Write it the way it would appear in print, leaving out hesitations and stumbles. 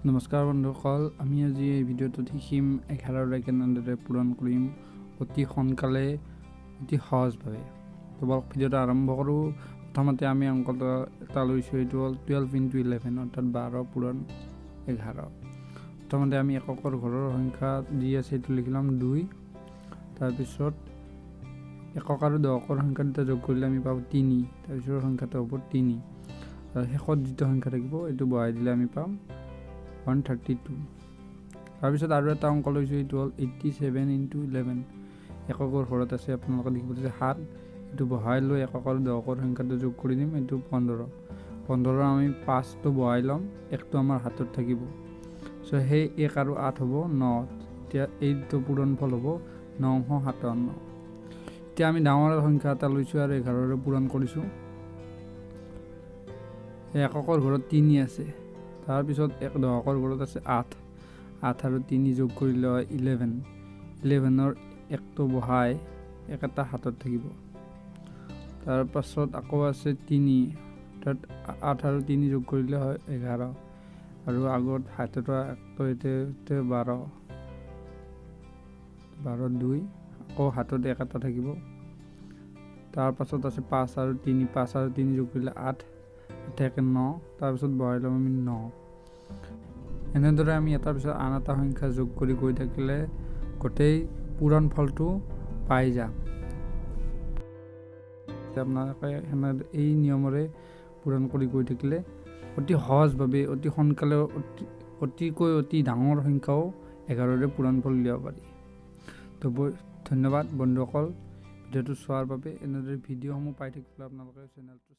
নমস্কাৰ বন্ধুসকল, আমি আজি এই ভিডিঅ'টোত শিকিম 11 কেনেদৰে পূৰণ কৰিম অতি সোনকালে অতি সহজভাৱে। তো ভিডিঅ'টো আৰম্ভ কৰোঁ। প্ৰথমতে আমি অংকটো এটা লৈছোঁ, এইটো হ'ল 12 × 11 অৰ্থাৎ 12 পূৰণ 11। প্ৰথমতে আমি এককৰ ঘৰৰ সংখ্যা যি আছে এইটো লিখিলাম 2। তাৰপিছত একক আৰু দশকৰ সংখ্যা দুটা যোগ কৰিলে আমি পাওঁ 3। তাৰপিছত সংখ্যাটো হ'ব 3 আৰু শেষত যিটো সংখ্যা থাকিব এইটো বহাই দিলে আমি পাম 132। তাৰপিছত আৰু এটা অংক লৈছোঁ, এইটো হ'ল 87 × 11। এককৰ ঘৰত আছে আপোনালোকে দেখিব যে 7, এইটো বহাই লৈ একক আৰু দশকৰ সংখ্যাটো যোগ কৰি দিম, এইটো 15 আমি 5টো বহাই ল'ম, 1টো আমাৰ হাতত থাকিব। চ' সেই 1 আৰু 8 হ'ব 9। এতিয়া এইটো পূৰণফল হ'ব 957। এতিয়া আমি ডাঙৰ সংখ্যা এটা লৈছোঁ আৰু 11ৰে পূৰণ কৰিছোঁ। এককৰ ঘৰত 3 আছে, তাৰপিছত দশকৰ ঘৰত আছে 8 আৰু 3 যোগ কৰিলে হয় 11ৰ 1টো বহাই 1 এটা হাতত থাকিব। তাৰপাছত আকৌ আছে 3, অৰ্থাৎ 8 আৰু 3 যোগ কৰিলে হয় 11 আৰু আগত হাতত 1টো এতিয়া 12 2 আকৌ হাতত 1 এটা থাকিব। তাৰপাছত আছে 5 আৰু 3 যোগ কৰিলে 8 থাকে 9, তাৰপিছত বহাই ল'ম আমি 9। এনেদৰে আমি এটাৰ পিছত আন এটা সংখ্যা যোগ কৰি গৈ থাকিলে গোটেই পূৰণ ফলটো পাই যাম। আপোনালোকে এই নিয়মৰে পূৰণ কৰি গৈ থাকিলে অতি সহজভাৱে অতি সোনকালে অতি ডাঙৰ সংখ্যাও 11ৰে পূৰণ ফল উলিয়াব পাৰি। তো ধন্যবাদ বন্ধুসকল ভিডিঅ'টো চোৱাৰ বাবে। এনেদৰে ভিডিঅ'সমূহ পাই থাকিবলৈ আপোনালোকে চেনেলটো